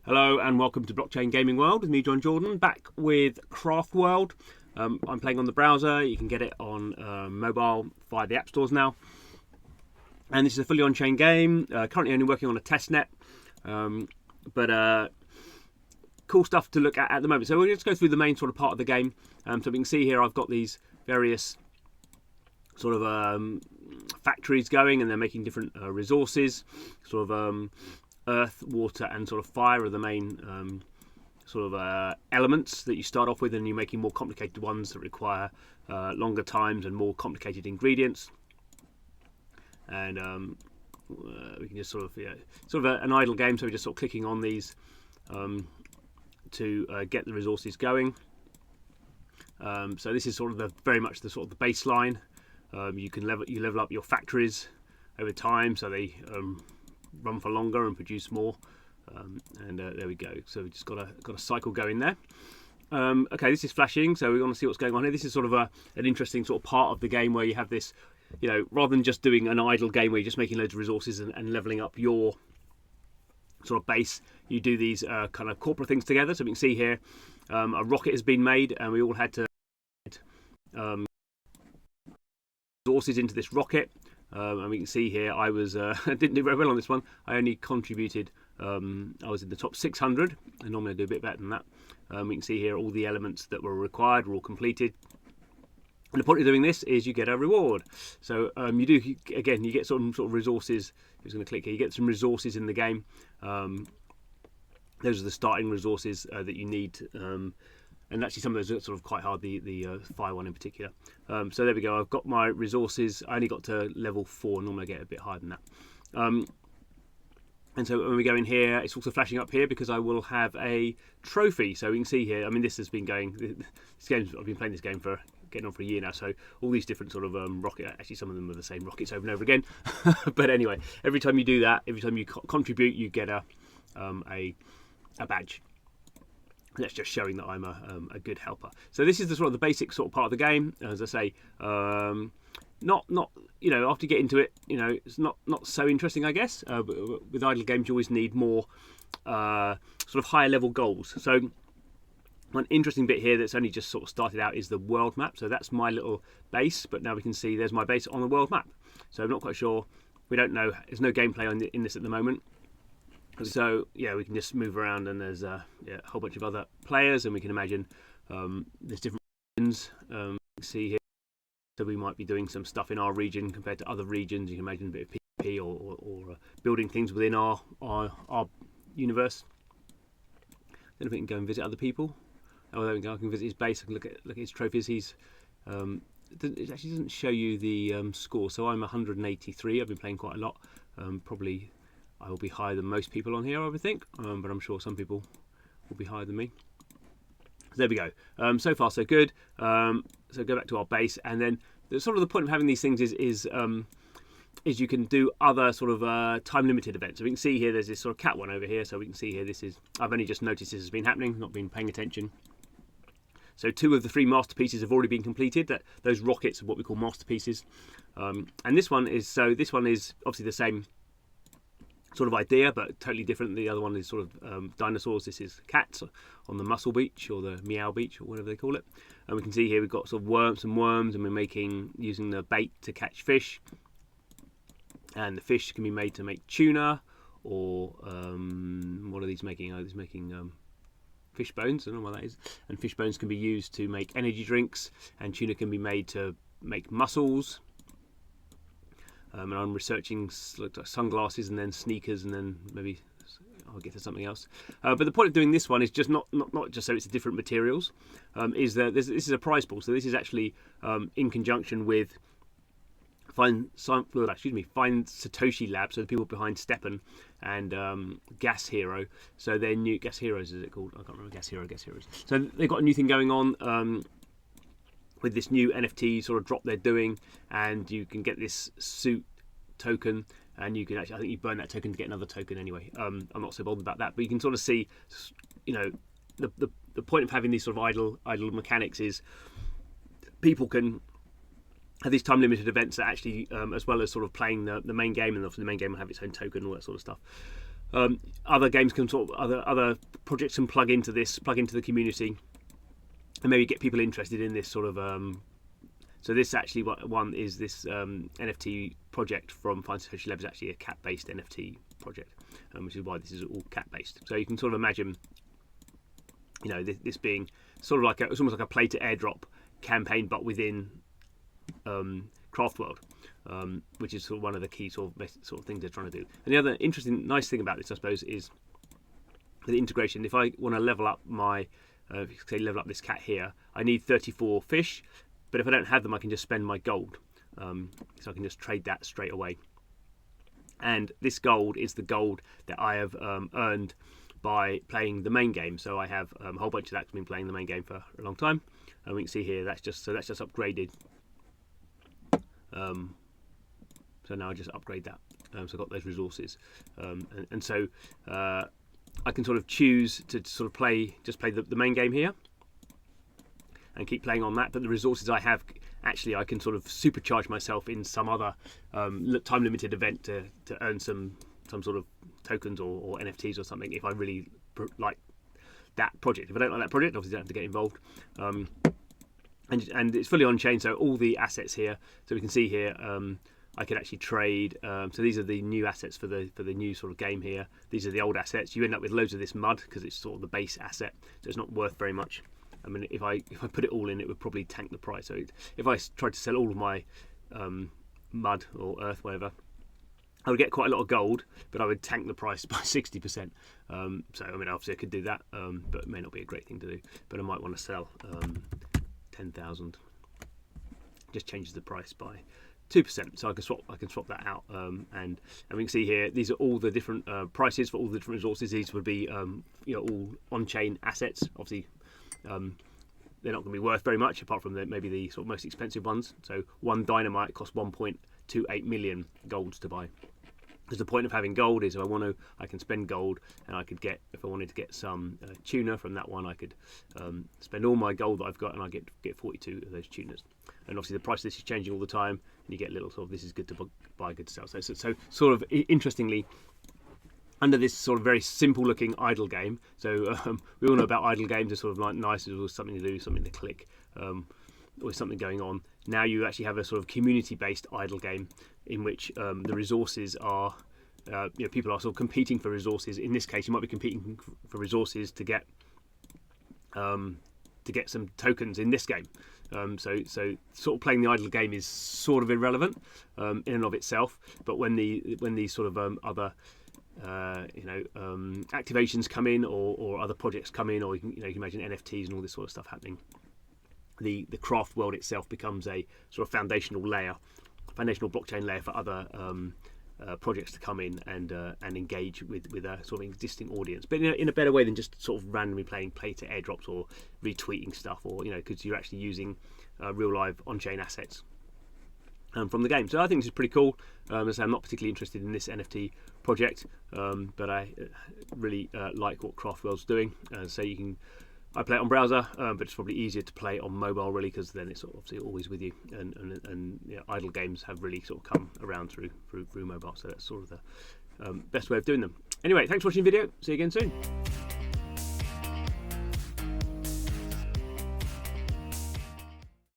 Hello and welcome to Blockchain Gaming World with me, John Jordan, back with Craft World. I'm playing on the browser. You can get it on mobile via the app stores now. And this is a fully on-chain game. Currently only working on a test net, but cool stuff to look at the moment. So we'll just go through the main sort of part of the game. So we can see here I've got these various sort of factories going, and they're making different resources, sort of earth, water and sort of fire are the main elements that you start off with, and you're making more complicated ones that require longer times and more complicated ingredients. And we can just sort of an idle game, so we're just sort of clicking on these to get the resources going. So this is sort of very much the baseline. You can level up your factories over time, so they run for longer and produce more. And there we go. So we just got a cycle going there. Okay, this is flashing, so we want to see what's going on here. This is sort of an interesting sort of part of the game where you have this, rather than just doing an idle game where you're just making loads of resources and leveling up your sort of base, you do these kind of corporate things together. So we can see here a rocket has been made, and we all had to resources into this rocket. And we can see here I was I didn't do very well on this one. I only contributed, I was in the top 600, and normally I do a bit better than that. We can see here all the elements that were required were all completed. And the point of doing this is you get a reward. So you get some sort of resources. I'm just going to click here. You get some resources in the game. Those are the starting resources that you need. And actually some of those are sort of quite hard, the fire one in particular. So there we go, I've got my resources. I only got to level 4, normally I get a bit higher than that. And so when we go in here, it's also flashing up here because I will have a trophy. So we can see here, I mean, this has been going, I've been playing this game for getting on for a year now, so all these different sort of rocket, actually some of them are the same rockets over and over again. But anyway, every time you do that, every time you contribute, you get a badge. That's just showing that I'm a good helper. So this is the sort of the basic sort of part of the game. As I say, not after you get into it, it's not so interesting, I guess. But with idle games, you always need more sort of higher level goals. So one interesting bit here that's only just sort of started out is the world map. So that's my little base, but now we can see there's my base on the world map. So I'm not quite sure. We don't know. There's no gameplay in this at the moment. So yeah, we can just move around, and there's a whole bunch of other players, and we can imagine there's different regions. You can see here, so we might be doing some stuff in our region compared to other regions. You can imagine a bit of PvP or building things within our universe. Then we can go and visit other people. Oh, there we go. I can visit his base. I can look at his trophies. It actually doesn't show you the score. So I'm 183. I've been playing quite a lot. Probably I will be higher than most people on here, I would think, but I'm sure some people will be higher than me. So there we go. So far, so good. So go back to our base, and then the point of having these things is you can do other sort of time-limited events. So we can see here there's this sort of cat one over here. So we can see here I've only just noticed this has been happening, not been paying attention. So 2 of the 3 masterpieces have already been completed. Those rockets are what we call masterpieces, and this one is obviously the same sort of idea, but totally different. The other one is sort of dinosaurs. This is cats on the Muscle Beach, or the Meow Beach, or whatever they call it. And we can see here we've got sort of worms, and we're using the bait to catch fish. And the fish can be made to make tuna, or what are these making? Oh, these making fish bones. I don't know what that is. And fish bones can be used to make energy drinks, and tuna can be made to make mussels. And I'm researching sunglasses, and then sneakers, and then maybe I'll get to something else. But the point of doing this one is just not just so it's different materials. Is that this is a prize pool. So this is actually in conjunction with Find Satoshi Lab. So the people behind Steppen and Gas Hero. So their new Gas Heroes, is it called? I can't remember. Gas Heroes. So they've got a new thing going on. With this new NFT sort of drop they're doing, and you can get this suit token, and you can actually, I think you burn that token to get another token anyway. I'm not so bothered about that, but you can sort of see, the point of having these sort of idle mechanics is people can have these time limited events that actually, as well as sort of playing the main game, and obviously the main game will have its own token and all that sort of stuff. Other games can sort of other projects can plug into the community, and maybe get people interested in this sort of. So this actually one is this NFT project from Find Social Lab is actually a cat-based NFT project, which is why this is all cat-based. So you can sort of imagine, this being sort of like it's almost like a play to airdrop campaign, but within Craft World, which is sort of one of the key sort of things they're trying to do. And the other interesting, nice thing about this, I suppose, is the integration. If I want to level up my, say, level up this cat here, I need 34 fish, but if I don't have them, I can just spend my gold. So I can just trade that straight away. And this gold is the gold that I have earned by playing the main game. So I have a whole bunch of that. I've been playing the main game for a long time, and we can see here that's just upgraded. So now I just upgrade that. So I've got those resources, and so I can sort of choose to sort of play the main game here and keep playing on that. But the resources I have, actually, I can sort of supercharge myself in some other time limited event to earn some sort of tokens or NFTs or something if I really like that project. If I don't like that project, obviously I don't have to get involved. And it's fully on chain, so all the assets here. So we can see here, I could actually trade. So these are the new assets for the new sort of game here. These are the old assets. You end up with loads of this mud because it's sort of the base asset, so it's not worth very much. I mean, if I put it all in, it would probably tank the price. So if I tried to sell all of my mud or earth, whatever, I would get quite a lot of gold, but I would tank the price by 60%. So I mean, obviously I could do that, but it may not be a great thing to do. But I might want to sell 10,000. Just changes the price by 2%. So I can swap that out, and we can see here these are all the different prices for all the different resources. These would be all on-chain assets. Obviously, they're not going to be worth very much apart from maybe the sort of most expensive ones. So one dynamite costs 1.28 million golds to buy. Because the point of having gold is if I can spend gold, and I could get, if I wanted to get some tuna from that one, I could spend all my gold that I've got, and I get 42 of those tunas. And obviously the price of this is changing all the time, and you get little sort of this is good to buy, good to sell. So sort of interestingly, under this sort of very simple looking idle game, so we all know about idle games are sort of like nice, there's always something to do, something to click, always something going on. Now you actually have a sort of community based idle game in which the resources are, people are sort of competing for resources. In this case, you might be competing for resources to get some tokens in this game. So sort of playing the idle game is sort of irrelevant in and of itself. But when these sort of other activations come in, or other projects come in, or you can imagine NFTs and all this sort of stuff happening, the craft world itself becomes a sort of foundational blockchain layer for other projects to come in and engage with a sort of existing audience, but in a better way than just sort of randomly playing play to airdrops or retweeting stuff, or because you're actually using real live on-chain assets from the game. So I think this is pretty cool. As I say, I'm not particularly interested in this NFT project, but I really like what Craftworld's doing. So I play it on browser, but it's probably easier to play on mobile, really, because then it's obviously always with you. And idle games have really sort of come around through mobile. So that's sort of the best way of doing them. Anyway, thanks for watching the video. See you again soon.